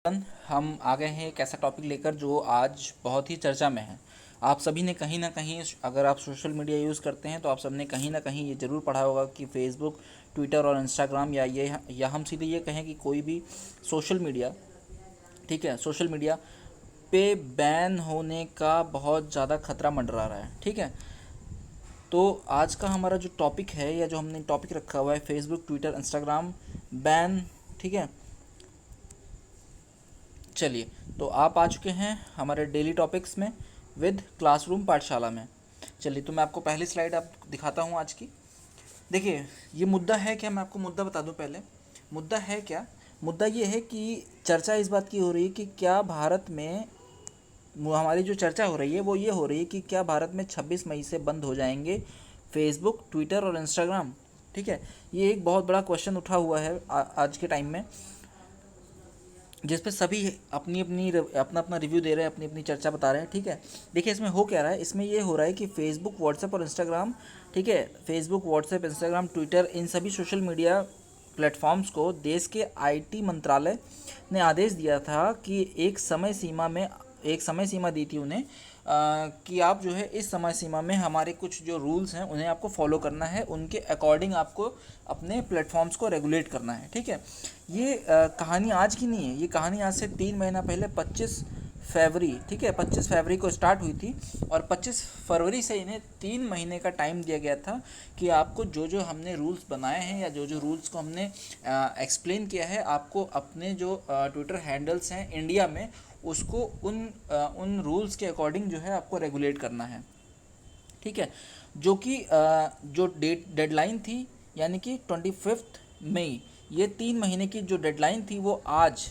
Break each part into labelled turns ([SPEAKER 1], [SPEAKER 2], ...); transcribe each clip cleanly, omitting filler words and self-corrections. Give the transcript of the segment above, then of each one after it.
[SPEAKER 1] हम आ गए हैं एक ऐसा टॉपिक लेकर जो आज बहुत ही चर्चा में है। आप सभी ने कहीं ना कहीं, अगर आप सोशल मीडिया यूज़ करते हैं तो आप सबने कहीं ना कहीं ये ज़रूर पढ़ा होगा कि फेसबुक, ट्विटर और इंस्टाग्राम या हम सीधे ये कहें कि कोई भी सोशल मीडिया, ठीक है, सोशल मीडिया पे बैन होने का बहुत ज़्यादा खतरा मंडरा रहा है। ठीक है, तो आज का हमारा जो टॉपिक है या जो हमने टॉपिक रखा हुआ है, फेसबुक, ट्विटर, इंस्टाग्राम बैन। ठीक है, चलिए, तो आप आ चुके हैं हमारे डेली टॉपिक्स में विद क्लासरूम पाठशाला में। चलिए, तो मैं आपको पहली स्लाइड आप दिखाता हूँ आज की। देखिए, ये मुद्दा है क्या, मैं आपको मुद्दा बता दूँ पहले। मुद्दा है क्या? मुद्दा ये है कि चर्चा इस बात की हो रही है कि क्या भारत में, हमारी जो चर्चा हो रही है वो ये हो रही है कि क्या भारत में 26 मई से बंद हो जाएंगे फेसबुक, ट्विटर और इंस्टाग्राम। ठीक है, ये एक बहुत बड़ा क्वेश्चन उठा हुआ है आज के टाइम में, जिस पे सभी अपना अपना रिव्यू दे रहे हैं, अपनी अपनी चर्चा बता रहे हैं। ठीक है, देखिए इसमें हो क्या रहा है। इसमें ये हो रहा है कि फेसबुक, व्हाट्सएप और इंस्टाग्राम, ठीक है, फेसबुक, व्हाट्सएप, इंस्टाग्राम, ट्विटर, इन सभी सोशल मीडिया प्लेटफॉर्म्स को देश के आईटी मंत्रालय ने आदेश दिया था कि एक समय सीमा दी थी उन्हें, कि आप जो है इस समय सीमा में हमारे कुछ जो रूल्स हैं उन्हें आपको फॉलो करना है, उनके अकॉर्डिंग आपको अपने प्लेटफॉर्म्स को रेगुलेट करना है। ठीक है, ये कहानी आज की नहीं है, ये कहानी आज से 3 महीना पहले 25 फरवरी, ठीक है, 25 फरवरी को स्टार्ट हुई थी और 25 फरवरी से इन्हें 3 महीने का टाइम दिया गया था कि आपको जो जो हमने रूल्स बनाए हैं या जो जो रूल्स को हमने एक्सप्लेन किया है, आपको अपने जो ट्विटर हैंडल्स हैं इंडिया में, उसको उन रूल्स के अकॉर्डिंग जो है आपको रेगुलेट करना है। ठीक है, जो कि जो डेडलाइन थी, यानी कि 25 मई, ये 3 महीने की जो डेडलाइन थी वो आज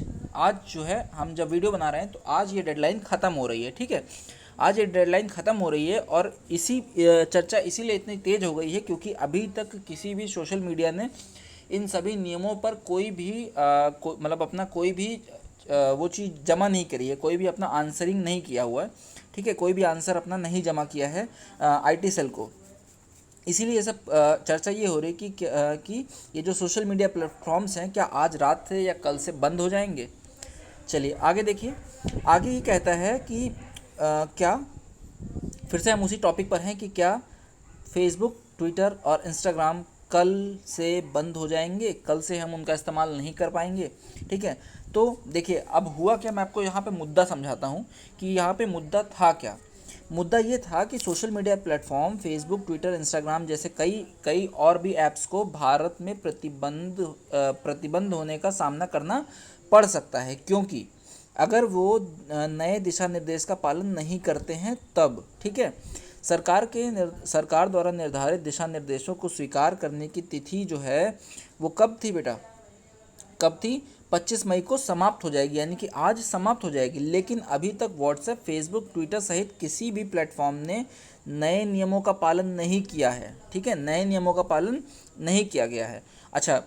[SPEAKER 1] जो है, हम जब वीडियो बना रहे हैं तो आज ये डेडलाइन ख़त्म हो रही है। ठीक है, आज ये डेडलाइन ख़त्म हो रही है और इसी चर्चा इसीलिए इतनी तेज़ हो गई है क्योंकि अभी तक किसी भी सोशल मीडिया ने इन सभी नियमों पर कोई भी मतलब अपना कोई भी वो चीज़ जमा नहीं करी है, कोई भी अपना आंसरिंग नहीं किया हुआ है। ठीक है, कोई भी आंसर अपना नहीं जमा किया है आईटी सेल को। इसीलिए ये सब चर्चा ये हो रही कि ये जो सोशल मीडिया प्लेटफॉर्म्स हैं क्या आज रात से या कल से बंद हो जाएंगे। चलिए आगे देखिए, आगे ये कहता है कि क्या, फिर से हम उसी टॉपिक पर हैं कि क्या फेसबुक, ट्विटर और इंस्टाग्राम कल से बंद हो जाएंगे, कल से हम उनका इस्तेमाल नहीं कर पाएंगे। ठीक है, तो देखिए अब हुआ क्या, मैं आपको यहाँ पे मुद्दा समझाता हूँ कि यहाँ पे मुद्दा था क्या। मुद्दा ये था कि social media platform Facebook, Twitter, Instagram जैसे कई कई और भी ऐप्स को भारत में प्रतिबंध होने का सामना करना पड़ सकता है, क्योंकि अगर वो नए दिशा निर्देश का पालन नहीं करते हैं तब। ठीक है, सरकार द्वारा निर्धारित दिशा निर्देशों को स्वीकार करने की तिथि जो है वो कब थी बेटा, कब थी? 25 मई को समाप्त हो जाएगी, यानी कि आज समाप्त हो जाएगी। लेकिन अभी तक व्हाट्सएप, फेसबुक, ट्विटर सहित किसी भी प्लेटफॉर्म ने नए नियमों का पालन नहीं किया है। ठीक है, नए नियमों का पालन नहीं किया गया है। अच्छा,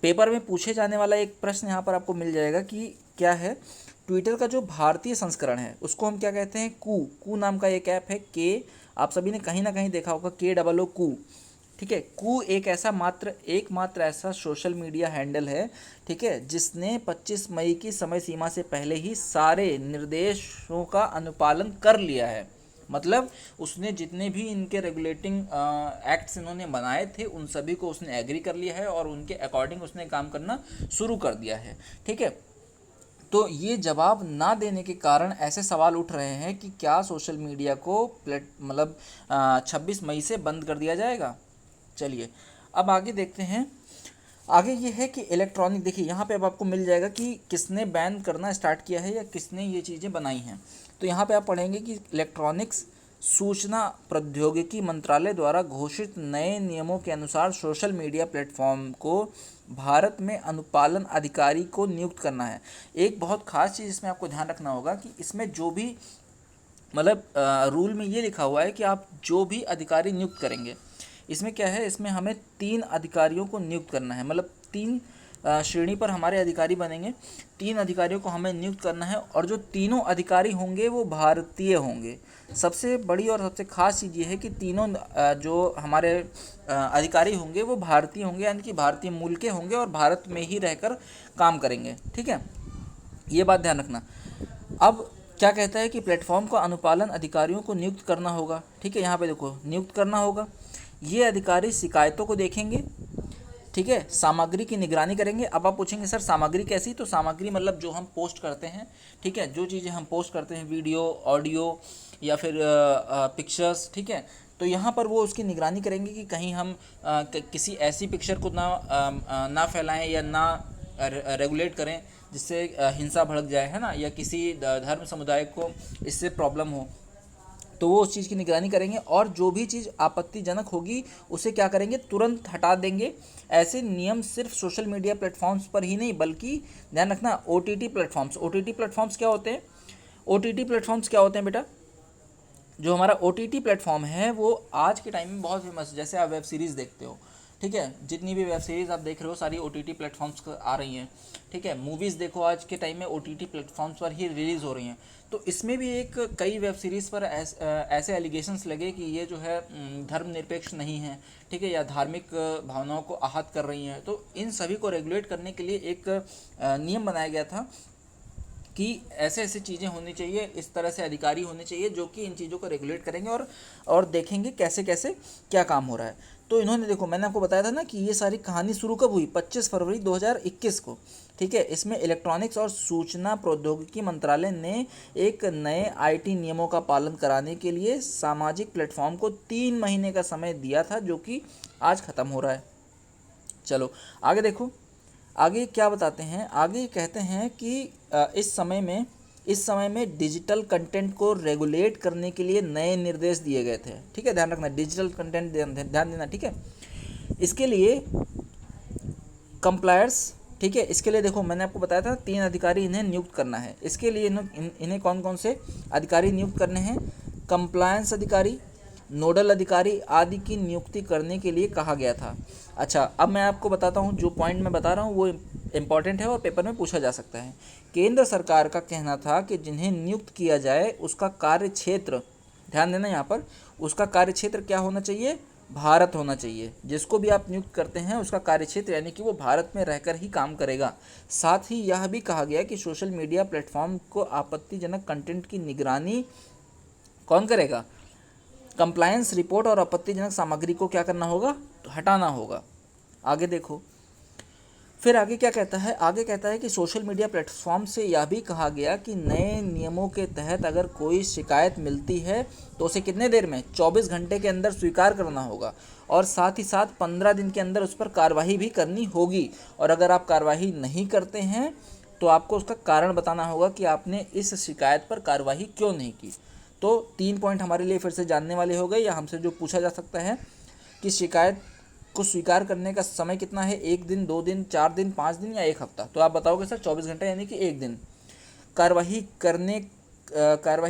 [SPEAKER 1] पेपर में पूछे जाने वाला एक प्रश्न यहाँ पर आपको मिल जाएगा कि क्या है, ट्विटर का जो भारतीय संस्करण है उसको हम क्या कहते हैं? कू नाम का एक ऐप है, के, आप सभी ने कहीं ना कहीं देखा होगा, KOO। ठीक है, कू एकमात्र ऐसा सोशल मीडिया हैंडल है, ठीक है, जिसने 25 मई की समय सीमा से पहले ही सारे निर्देशों का अनुपालन कर लिया है। मतलब उसने जितने भी इनके रेगुलेटिंग एक्ट्स इन्होंने बनाए थे उन सभी को उसने एग्री कर लिया है और उनके अकॉर्डिंग उसने काम करना शुरू कर दिया है। ठीक है, तो ये जवाब ना देने के कारण ऐसे सवाल उठ रहे हैं कि क्या सोशल मीडिया को 26 मई से बंद कर दिया जाएगा। चलिए अब आगे देखते हैं। आगे ये है कि इलेक्ट्रॉनिक, देखिए यहाँ पे अब आपको मिल जाएगा कि किसने बैन करना स्टार्ट किया है या किसने ये चीज़ें बनाई हैं। तो यहाँ पे आप पढ़ेंगे कि इलेक्ट्रॉनिक्स सूचना प्रौद्योगिकी मंत्रालय द्वारा घोषित नए नियमों के अनुसार सोशल मीडिया प्लेटफॉर्म को भारत में अनुपालन अधिकारी को नियुक्त करना है। एक बहुत खास चीज़ इसमें आपको ध्यान रखना होगा कि इसमें जो भी मतलब रूल में ये लिखा हुआ है कि आप जो भी अधिकारी नियुक्त करेंगे, इसमें क्या है, इसमें हमें 3 अधिकारियों को नियुक्त करना है। मतलब 3 श्रेणी पर हमारे अधिकारी बनेंगे, 3 अधिकारियों को हमें नियुक्त करना है और जो तीनों अधिकारी होंगे वो भारतीय होंगे। सबसे बड़ी और सबसे खास चीज़ ये है कि तीनों जो हमारे अधिकारी होंगे वो भारतीय होंगे, यानी कि भारतीय मूल के होंगे और भारत में ही रहकर काम करेंगे। ठीक है, ये बात ध्यान रखना। अब क्या कहता है कि प्लेटफॉर्म को अनुपालन अधिकारियों को नियुक्त करना होगा। ठीक है, यहाँ पे देखो नियुक्त करना होगा। ये अधिकारी शिकायतों को देखेंगे, ठीक है, सामग्री की निगरानी करेंगे। अब आप पूछेंगे सर सामग्री कैसी, तो सामग्री मतलब जो हम पोस्ट करते हैं, ठीक है, जो चीज़ें हम पोस्ट करते हैं, वीडियो, ऑडियो या फिर पिक्चर्स, ठीक है, तो यहाँ पर वो उसकी निगरानी करेंगे कि कहीं हम किसी ऐसी पिक्चर को ना फैलाएं या ना रेगुलेट करें जिससे हिंसा भड़क जाए, है ना, या किसी धर्म समुदाय को इससे प्रॉब्लम हो, तो वो उस चीज़ की निगरानी करेंगे और जो भी चीज़ आपत्तिजनक होगी उसे क्या करेंगे, तुरंत हटा देंगे। ऐसे नियम सिर्फ सोशल मीडिया प्लेटफॉर्म्स पर ही नहीं बल्कि ध्यान रखना OTT प्लेटफॉर्म्स। OTT प्लेटफॉर्म्स क्या होते हैं? OTT प्लेटफॉर्म्स क्या होते हैं बेटा? जो हमारा OTT प्लेटफॉर्म है वो आज के टाइम में बहुत फेमस है। जैसे आप वेब सीरीज़ देखते हो, ठीक है, जितनी भी वेब सीरीज़ आप देख रहे हो सारी OTT प्लेटफॉर्म्स पर आ रही हैं, ठीक है। मूवीज़ देखो आज के टाइम में OTT प्लेटफॉर्म्स पर ही रिलीज़ हो रही हैं। तो इसमें भी एक कई वेब सीरीज़ पर ऐसे एलिगेशंस लगे कि ये जो है धर्मनिरपेक्ष नहीं है, ठीक है, या धार्मिक भावनाओं को आहत कर रही हैं। तो इन सभी को रेगुलेट करने के लिए एक नियम बनाया गया था कि ऐसे ऐसे चीज़ें होनी चाहिए, इस तरह से अधिकारी होने चाहिए जो कि इन चीज़ों को रेगुलेट करेंगे और देखेंगे कैसे कैसे क्या काम हो रहा है। तो इन्होंने देखो, मैंने आपको बताया था ना कि ये सारी कहानी शुरू कब हुई, 25 फरवरी 2021 को, ठीक है। इसमें इलेक्ट्रॉनिक्स और सूचना प्रौद्योगिकी मंत्रालय ने एक नए IT नियमों का पालन कराने के लिए सामाजिक प्लेटफॉर्म को 3 महीने का समय दिया था, जो कि आज ख़त्म हो रहा है। चलो आगे देखो, आगे क्या बताते हैं। आगे कहते हैं कि इस समय में डिजिटल कंटेंट को रेगुलेट करने के लिए नए निर्देश दिए गए थे, ठीक है, ध्यान रखना, डिजिटल कंटेंट ध्यान देना, ठीक है। इसके लिए कंप्लायर्स, ठीक है, इसके लिए देखो मैंने आपको बताया था 3 अधिकारी इन्हें नियुक्त करना है। इसके लिए इन्हें कौन कौन से अधिकारी नियुक्त करने हैं? कंप्लायंस अधिकारी, नोडल अधिकारी आदि की नियुक्ति करने के लिए कहा गया था। अच्छा, अब मैं आपको बताता हूँ, जो पॉइंट मैं बता रहा हूँ वो इम्पॉर्टेंट है और पेपर में पूछा जा सकता है। केंद्र सरकार का कहना था कि जिन्हें नियुक्त किया जाए उसका कार्य क्षेत्र, ध्यान देना यहाँ पर, उसका कार्य क्षेत्र क्या होना चाहिए? भारत होना चाहिए। जिसको भी आप नियुक्त करते हैं उसका कार्य क्षेत्र यानी कि वो भारत में रहकर ही काम करेगा। साथ ही यह भी कहा गया कि सोशल मीडिया प्लेटफॉर्म को आपत्तिजनक कंटेंट की निगरानी कौन करेगा? कंप्लायंस रिपोर्ट और आपत्तिजनक सामग्री को क्या करना होगा? तो हटाना होगा। आगे देखो, फिर आगे क्या कहता है? आगे कहता है कि सोशल मीडिया प्लेटफॉर्म से यह भी कहा गया कि नए नियमों के तहत अगर कोई शिकायत मिलती है तो उसे कितने देर में? 24 घंटे के अंदर स्वीकार करना होगा और साथ ही साथ 15 दिन के अंदर उस पर कार्रवाई भी करनी होगी। और अगर आप कार्रवाई नहीं करते हैं तो आपको उसका कारण बताना होगा कि आपने इस शिकायत पर कार्रवाई क्यों नहीं की। तो 3 पॉइंट हमारे लिए फिर से जानने वाले हो गए, या हमसे जो पूछा जा सकता है कि शिकायत को स्वीकार करने का समय कितना है? 1 दिन, 2 दिन, 4 दिन, 5 दिन या 1 हफ्ता? तो आप बताओगे सर 24 घंटे यानी कि 1 दिन। कार्रवाई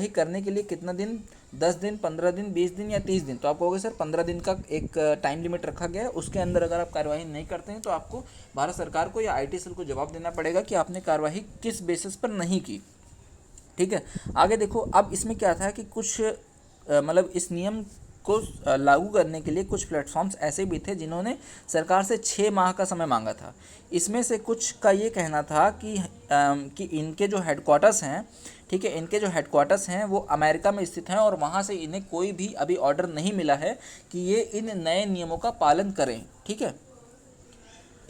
[SPEAKER 1] करने के लिए कितना दिन? 10 दिन, 15 दिन, 20 दिन या 30 दिन? तो आप कहोगे सर 15 दिन का एक टाइम लिमिट रखा गया है, उसके अंदर अगर आप कार्रवाई नहीं करते हैं तो आपको भारत सरकार को या IT सेल को जवाब देना पड़ेगा कि आपने कार्रवाई किस बेसिस पर नहीं की, ठीक है। आगे देखो, अब इसमें क्या था कि कुछ मतलब इस नियम को लागू करने के लिए कुछ प्लेटफॉर्म्स ऐसे भी थे जिन्होंने सरकार से 6 माह का समय मांगा था। इसमें से कुछ का ये कहना था कि इनके जो हेडक्वार्टर्स हैं, ठीक है, इनके जो हेडक्वार्टर्स हैं वो अमेरिका में स्थित हैं और वहाँ से इन्हें कोई भी अभी ऑर्डर नहीं मिला है कि ये इन नए नियमों का पालन करें, ठीक है।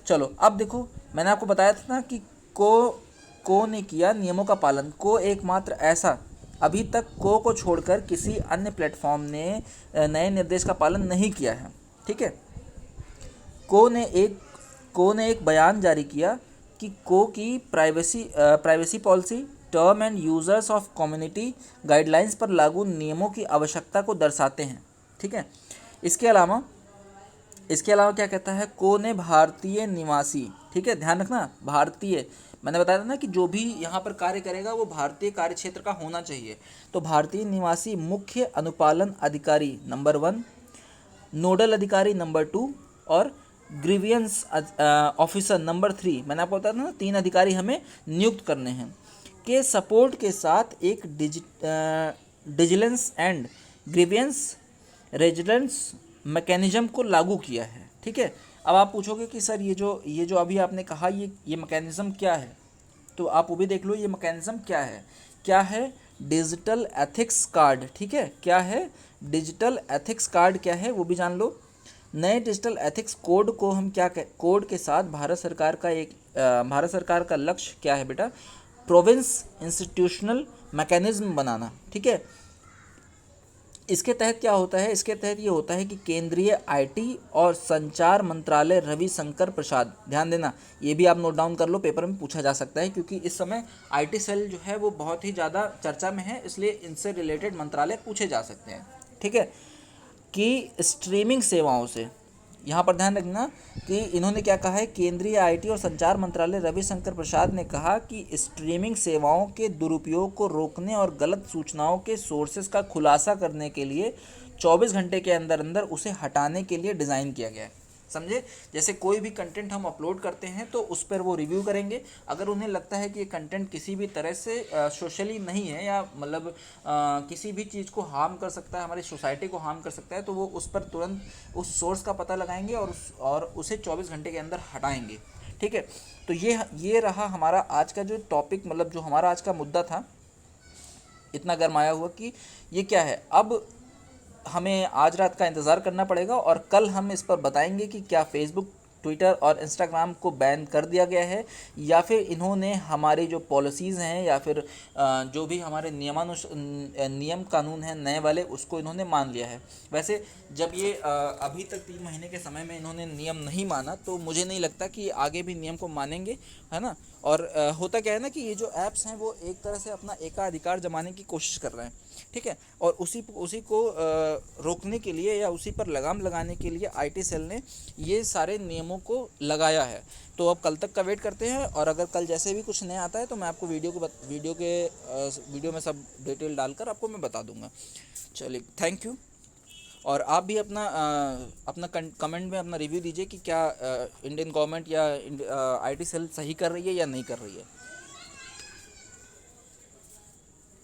[SPEAKER 1] चलो अब देखो, मैंने आपको बताया था ना कि को ने किया नियमों का पालन। को एकमात्र ऐसा, अभी तक को छोड़कर किसी अन्य प्लेटफॉर्म ने नए निर्देश का पालन नहीं किया है, ठीक है। को ने एक बयान जारी किया कि को की privacy policy, term and users of community guidelines पर लागू नियमों की आवश्यकता को दर्शाते हैं, ठीक है। इसके अलावा क्या कहता है? को ने भारतीय निवासी, ठीक है, ध्यान रखना, भारतीय, मैंने बताया था ना कि जो भी यहाँ पर कार्य करेगा वो भारतीय कार्य क्षेत्र का होना चाहिए। तो भारतीय निवासी मुख्य अनुपालन अधिकारी नंबर 1, नोडल अधिकारी नंबर 2 और ग्रीवियंस ऑफिसर नंबर 3, मैंने आपको बताया था ना 3 अधिकारी हमें नियुक्त करने हैं, के सपोर्ट के साथ एक vigilance and grievance residence mechanism को लागू किया है, ठीक है। अब आप पूछोगे कि सर ये जो अभी आपने कहा ये मैकेनिज्म क्या है? तो आप वो भी देख लो ये मैकेनिज्म क्या है डिजिटल एथिक्स कार्ड, ठीक है, क्या है डिजिटल एथिक्स कार्ड, क्या है वो भी जान लो। नए डिजिटल एथिक्स कोड को हम कोड के साथ भारत सरकार का लक्ष्य क्या है बेटा, प्रोविंस इंस्टीट्यूशनल मैकेनिज्म बनाना, ठीक है। इसके तहत क्या होता है, इसके तहत ये होता है कि केंद्रीय आईटी और संचार मंत्रालय रविशंकर प्रसाद, ध्यान देना ये भी आप नोट डाउन कर लो, पेपर में पूछा जा सकता है, क्योंकि इस समय आईटी सेल जो है वो बहुत ही ज़्यादा चर्चा में है, इसलिए इनसे रिलेटेड मंत्रालय पूछे जा सकते हैं, ठीक है। कि स्ट्रीमिंग सेवाओं से, यहाँ पर ध्यान रखना कि इन्होंने क्या कहा है, केंद्रीय आईटी और संचार मंत्रालय रविशंकर प्रसाद ने कहा कि स्ट्रीमिंग सेवाओं के दुरुपयोग को रोकने और गलत सूचनाओं के सोर्सेज का खुलासा करने के लिए 24 घंटे के अंदर अंदर उसे हटाने के लिए डिज़ाइन किया गया है, समझे। जैसे कोई भी कंटेंट हम अपलोड करते हैं तो उस पर वो रिव्यू करेंगे, अगर उन्हें लगता है कि ये कंटेंट किसी भी तरह से सोशली नहीं है या मतलब किसी भी चीज़ को हार्म कर सकता है, हमारी सोसाइटी को हार्म कर सकता है, तो वो उस पर तुरंत उस सोर्स का पता लगाएंगे और उसे 24 घंटे के अंदर हटाएंगे, ठीक है। तो ये रहा हमारा आज का जो टॉपिक, मतलब जो हमारा आज का मुद्दा था, इतना गरमाया हुआ कि ये क्या है। अब हमें आज रात का इंतज़ार करना पड़ेगा और कल हम इस पर बताएंगे कि क्या फेसबुक, ट्विटर और इंस्टाग्राम को बैन कर दिया गया है या फिर इन्होंने हमारी जो पॉलिसीज़ हैं या फिर जो भी हमारे नियम कानून हैं नए वाले, उसको इन्होंने मान लिया है। वैसे जब ये अभी तक 3 महीने के समय में इन्होंने नियम नहीं माना, तो मुझे नहीं लगता कि आगे भी नियम को मानेंगे, है ना। और होता क्या है ना कि ये जो ऐप्स हैं वो एक तरह से अपना एकाधिकार जमाने की कोशिश कर रहे हैं, ठीक है। और उसी को रोकने के लिए या उसी पर लगाम लगाने के लिए आईटी सेल ने ये सारे नियमों को लगाया है। तो अब कल तक का वेट करते हैं, और अगर कल जैसे भी कुछ नया आता है तो मैं आपको वीडियो में सब डिटेल डालकर आपको मैं बता दूंगा। चलिए, थैंक यू। और आप भी अपना कमेंट में अपना रिव्यू दीजिए कि क्या इंडियन गवर्नमेंट या आईटी सेल सही कर रही है या नहीं कर रही है।